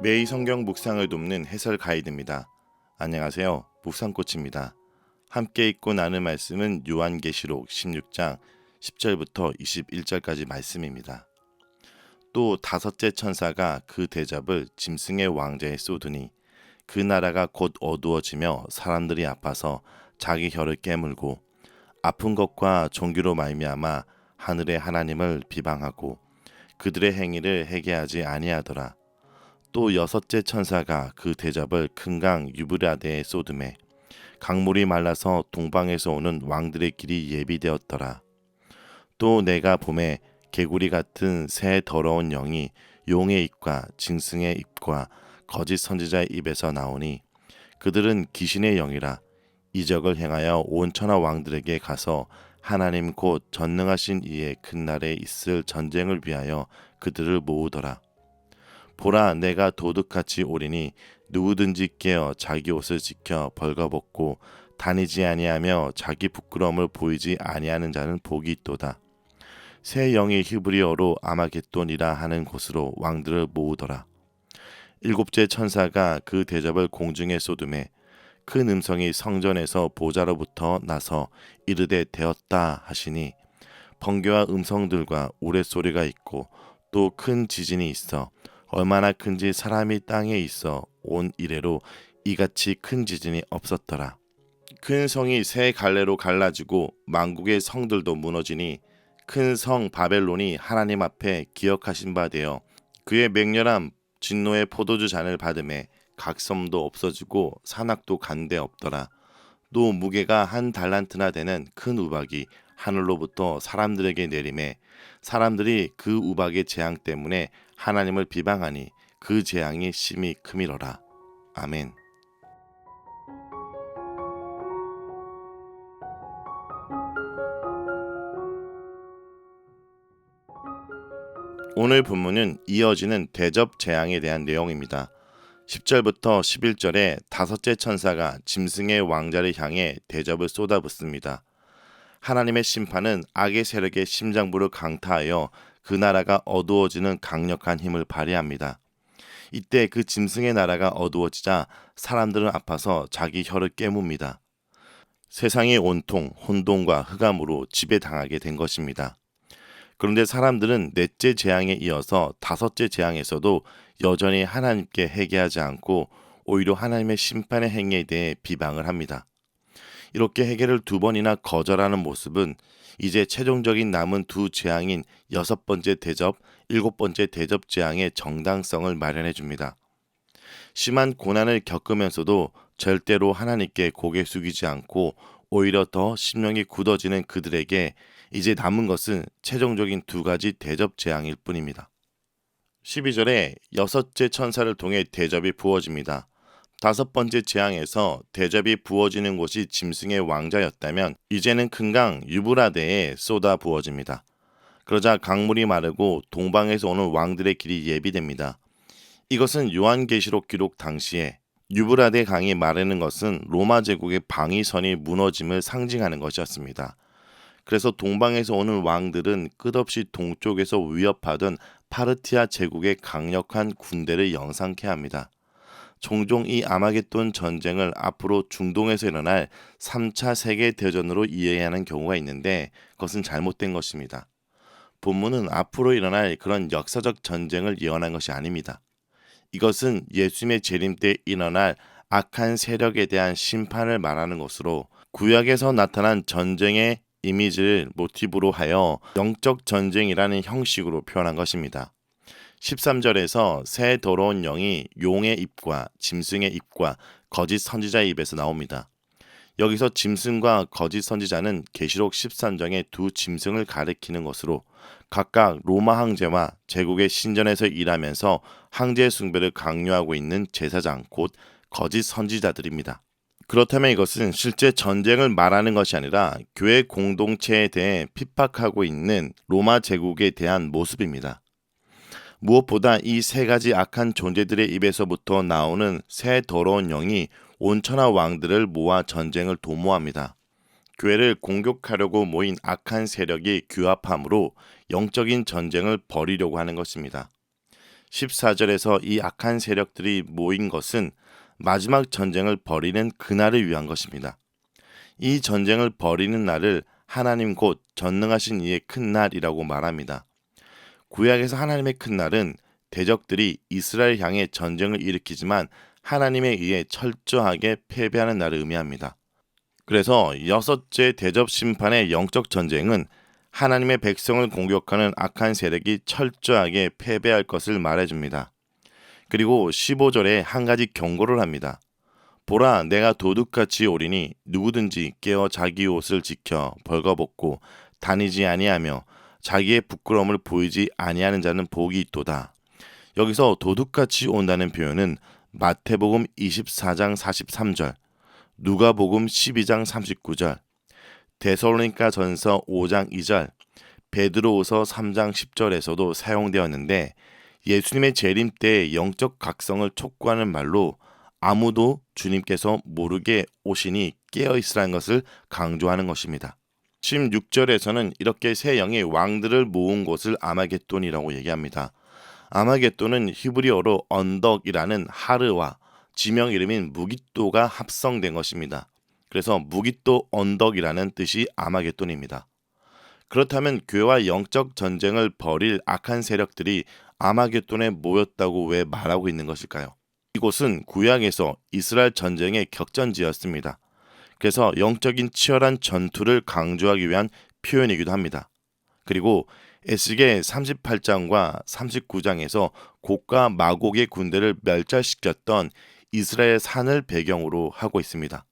매일 성경 묵상을 돕는 해설 가이드입니다. 안녕하세요. 묵상코치입니다. 함께 읽고 나눌 말씀은 요한계시록 16장 10절부터 21절까지 말씀입니다. 또 다섯째 천사가 그 대접을 짐승의 왕자에 쏟으니 그 나라가 곧 어두워지며 사람들이 아파서 자기 혀를 깨물고 아픈 것과 종기로 말미암아 하늘의 하나님을 비방하고 그들의 행위를 회개하지 아니하더라. 또 여섯째 천사가 그 대접을 큰 강 유브라데에 쏟음에 강물이 말라서 동방에서 오는 왕들의 길이 예비되었더라. 또 내가 봄에 개구리 같은 새 더러운 영이 용의 입과 짐승의 입과 거짓 선지자의 입에서 나오니 그들은 귀신의 영이라 이적을 행하여 온 천하 왕들에게 가서 하나님 곧 전능하신 이의 큰 날에 있을 전쟁을 위하여 그들을 모으더라. 보라, 내가 도둑같이 오리니 누구든지 깨어 자기 옷을 지켜 벌거벗고 다니지 아니하며 자기 부끄러움을 보이지 아니하는 자는 복이 있도다. 새 영이 히브리어로 아마겟돈이라 하는 곳으로 왕들을 모으더라. 일곱째 천사가 그 대접을 공중에 쏟음에 큰 음성이 성전에서 보좌로부터 나서 이르되 되었다 하시니 번개와 음성들과 우레소리가 있고 또 큰 지진이 있어 얼마나 큰지 사람이 땅에 있어 온 이래로 이같이 큰 지진이 없었더라. 큰 성이 세 갈래로 갈라지고 만국의 성들도 무너지니 큰 성 바벨론이 하나님 앞에 기억하신 바 되어 그의 맹렬한 진노의 포도주 잔을 받음에 각 섬도 없어지고 산악도 간데 없더라. 또 무게가 한 달란트나 되는 큰 우박이 하늘로부터 사람들에게 내림에 사람들이 그 우박의 재앙 때문에 하나님을 비방하니 그 재앙이 심히 크미러라. 아멘. 오늘 본문은 이어지는 대접 재앙에 대한 내용입니다. 10절부터 11절에 다섯째 천사가 짐승의 왕자를 향해 대접을 쏟아붓습니다. 하나님의 심판은 악의 세력의 심장부를 강타하여 그 나라가 어두워지는 강력한 힘을 발휘합니다. 이때 그 짐승의 나라가 어두워지자 사람들은 아파서 자기 혀를 깨뭅니다. 세상이 온통 혼돈과 흑암으로 지배당하게 된 것입니다. 그런데 사람들은 넷째 재앙에 이어서 다섯째 재앙에서도 여전히 하나님께 회개하지 않고 오히려 하나님의 심판의 행위에 대해 비방을 합니다. 이렇게 회개를 두 번이나 거절하는 모습은 이제 최종적인 남은 두 재앙인 여섯 번째 대접, 일곱 번째 대접 재앙의 정당성을 마련해 줍니다. 심한 고난을 겪으면서도 절대로 하나님께 고개 숙이지 않고 오히려 더 심령이 굳어지는 그들에게 이제 남은 것은 최종적인 두 가지 대접 재앙일 뿐입니다. 12절에 여섯째 천사를 통해 대접이 부어집니다. 다섯 번째 재앙에서 대접이 부어지는 곳이 짐승의 왕자였다면 이제는 큰 강 유브라데에 쏟아 부어집니다. 그러자 강물이 마르고 동방에서 오는 왕들의 길이 예비됩니다. 이것은 요한계시록 기록 당시에 유브라데 강이 마르는 것은 로마 제국의 방위선이 무너짐을 상징하는 것이었습니다. 그래서 동방에서 오는 왕들은 끝없이 동쪽에서 위협하던 파르티아 제국의 강력한 군대를 영상케 합니다. 종종 이 아마겟돈 전쟁을 앞으로 중동에서 일어날 3차 세계대전으로 이해하는 경우가 있는데 그것은 잘못된 것입니다. 본문은 앞으로 일어날 그런 역사적 전쟁을 예언한 것이 아닙니다. 이것은 예수님의 재림 때 일어날 악한 세력에 대한 심판을 말하는 것으로 구약에서 나타난 전쟁의 이미지를 모티브로 하여 영적 전쟁이라는 형식으로 표현한 것입니다. 13절에서 새 더러운 영이 용의 입과 짐승의 입과 거짓 선지자의 입에서 나옵니다. 여기서 짐승과 거짓 선지자는 계시록 13장의 두 짐승을 가리키는 것으로 각각 로마 황제와 제국의 신전에서 일하면서 황제 숭배를 강요하고 있는 제사장 곧 거짓 선지자들입니다. 그렇다면 이것은 실제 전쟁을 말하는 것이 아니라 교회 공동체에 대해 핍박하고 있는 로마 제국에 대한 모습입니다. 무엇보다 이 세 가지 악한 존재들의 입에서부터 나오는 새 더러운 영이 온천하 왕들을 모아 전쟁을 도모합니다. 교회를 공격하려고 모인 악한 세력이 규합함으로 영적인 전쟁을 벌이려고 하는 것입니다. 14절에서 이 악한 세력들이 모인 것은 마지막 전쟁을 벌이는 그날을 위한 것입니다. 이 전쟁을 벌이는 날을 하나님 곧 전능하신 이의 큰 날이라고 말합니다. 구약에서 하나님의 큰 날은 대적들이 이스라엘 향해 전쟁을 일으키지만 하나님에 의해 철저하게 패배하는 날을 의미합니다. 그래서 여섯째 대접 심판의 영적 전쟁은 하나님의 백성을 공격하는 악한 세력이 철저하게 패배할 것을 말해줍니다. 그리고 15절에 한 가지 경고를 합니다. 보라, 내가 도둑같이 오리니 누구든지 깨어 자기 옷을 지켜 벌거벗고 다니지 아니하며 자기의 부끄러움을 보이지 아니하는 자는 복이 있도다. 여기서 도둑같이 온다는 표현은 마태복음 24장 43절, 누가복음 12장 39절, 데살로니가 전서 5장 2절, 베드로후서 3장 10절에서도 사용되었는데 예수님의 재림 때 영적 각성을 촉구하는 말로 아무도 주님께서 모르게 오시니 깨어 있으라는 것을 강조하는 것입니다. 16절에서는 이렇게 세 영이 왕들을 모은 곳을 아마겟돈이라고 얘기합니다. 아마겟돈은 히브리어로 언덕이라는 하르와 지명 이름인 무깃도가 합성된 것입니다. 그래서 무깃도 언덕이라는 뜻이 아마겟돈입니다. 그렇다면 교회와 영적 전쟁을 벌일 악한 세력들이 아마겟돈에 모였다고 왜 말하고 있는 것일까요? 이곳은 구약에서 이스라엘 전쟁의 격전지였습니다. 그래서 영적인 치열한 전투를 강조하기 위한 표현이기도 합니다. 그리고 에스겔 38장과 39장에서 곡과 마곡의 군대를 멸절시켰던 이스라엘 산을 배경으로 하고 있습니다.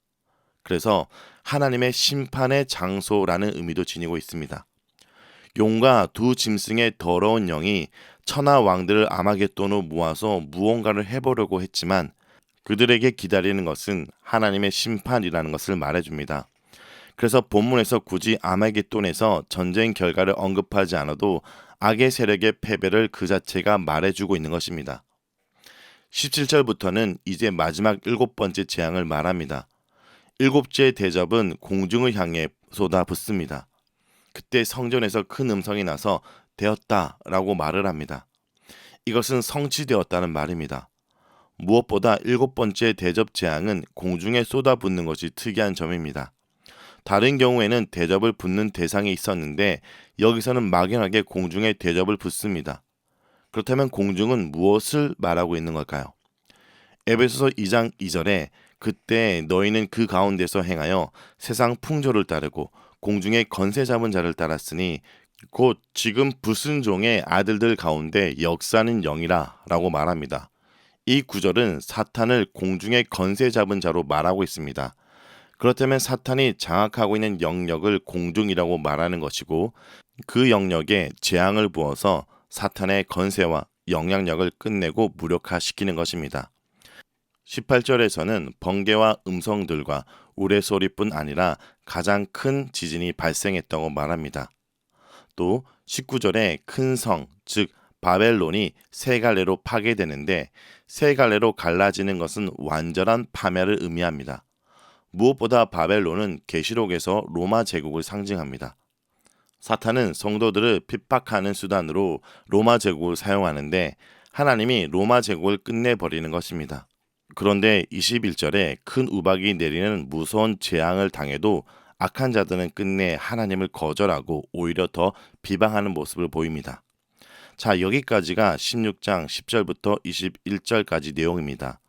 그래서 하나님의 심판의 장소라는 의미도 지니고 있습니다. 용과 두 짐승의 더러운 영이 천하 왕들을 아마겟돈으로 모아서 무언가를 해보려고 했지만 그들에게 기다리는 것은 하나님의 심판이라는 것을 말해줍니다. 그래서 본문에서 굳이 아마겟돈에서 전쟁 결과를 언급하지 않아도 악의 세력의 패배를 그 자체가 말해주고 있는 것입니다. 17절부터는 이제 마지막 일곱 번째 재앙을 말합니다. 일곱째 대접은 공중을 향해 쏟아붓습니다. 그때 성전에서 큰 음성이 나서 되었다라고 말을 합니다. 이것은 성취되었다는 말입니다. 무엇보다 일곱 번째 대접 재앙은 공중에 쏟아붓는 것이 특이한 점입니다. 다른 경우에는 대접을 붓는 대상이 있었는데 여기서는 막연하게 공중에 대접을 붓습니다. 그렇다면 공중은 무엇을 말하고 있는 걸까요? 에베소서 2장 2절에 그때 너희는 그 가운데서 행하여 세상 풍조를 따르고 공중에 건세 잡은 자를 따랐으니 곧 지금 불순종의 아들들 가운데 역사는 영이라 라고 말합니다. 이 구절은 사탄을 공중에 건세 잡은 자로 말하고 있습니다. 그렇다면 사탄이 장악하고 있는 영역을 공중이라고 말하는 것이고 그 영역에 재앙을 부어서 사탄의 건세와 영향력을 끝내고 무력화시키는 것입니다. 18절에서는 번개와 음성들과 우레소리뿐 아니라 가장 큰 지진이 발생했다고 말합니다. 또 19절에 큰 성, 즉 바벨론이 세 갈래로 파괴되는데 세 갈래로 갈라지는 것은 완전한 파멸을 의미합니다. 무엇보다 바벨론은 계시록에서 로마 제국을 상징합니다. 사탄은 성도들을 핍박하는 수단으로 로마 제국을 사용하는데 하나님이 로마 제국을 끝내버리는 것입니다. 그런데 21절에 큰 우박이 내리는 무서운 재앙을 당해도 악한 자들은 끝내 하나님을 거절하고 오히려 더 비방하는 모습을 보입니다. 자, 여기까지가 16장 10절부터 21절까지 내용입니다.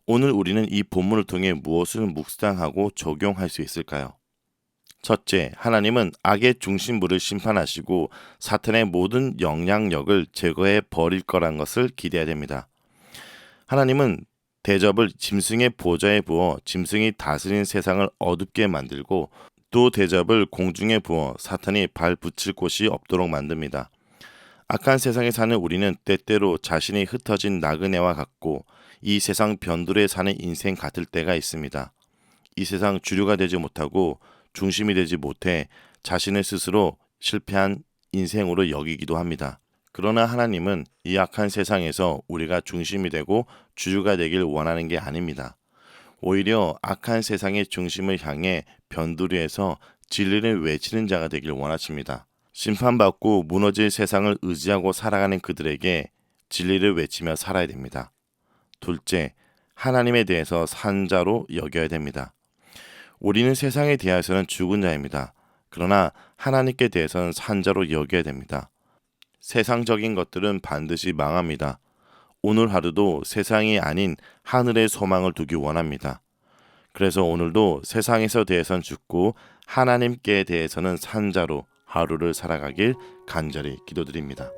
오늘 우리는 이 본문을 통해 무엇을 묵상하고 적용할 수 있을까요? 첫째, 하나님은 악의 중심부를 심판하시고 사탄의 모든 영향력을 제거해 버릴 거란 것을 기대해야 됩니다. 하나님은 대접을 짐승의 보좌에 부어 짐승이 다스린 세상을 어둡게 만들고 또 대접을 공중에 부어 사탄이 발 붙일 곳이 없도록 만듭니다. 악한 세상에 사는 우리는 때때로 자신이 흩어진 나그네와 같고 이 세상 변두리에 사는 인생 같을 때가 있습니다. 이 세상 주류가 되지 못하고 중심이 되지 못해 자신을 스스로 실패한 인생으로 여기기도 합니다. 그러나 하나님은 이 악한 세상에서 우리가 중심이 되고 주류가 되길 원하는 게 아닙니다. 오히려 악한 세상의 중심을 향해 변두리에서 진리를 외치는 자가 되길 원하십니다. 심판받고 무너질 세상을 의지하고 살아가는 그들에게 진리를 외치며 살아야 됩니다. 둘째, 하나님에 대해서 산자로 여겨야 됩니다. 우리는 세상에 대해서는 죽은 자입니다. 그러나 하나님께 대해서는 산자로 여겨야 됩니다. 세상적인 것들은 반드시 망합니다. 오늘 하루도 세상이 아닌 하늘의 소망을 두기 원합니다. 그래서 오늘도 세상에서 대해서는 죽고 하나님께 대해서는 산자로 하루를 살아가길 간절히 기도드립니다.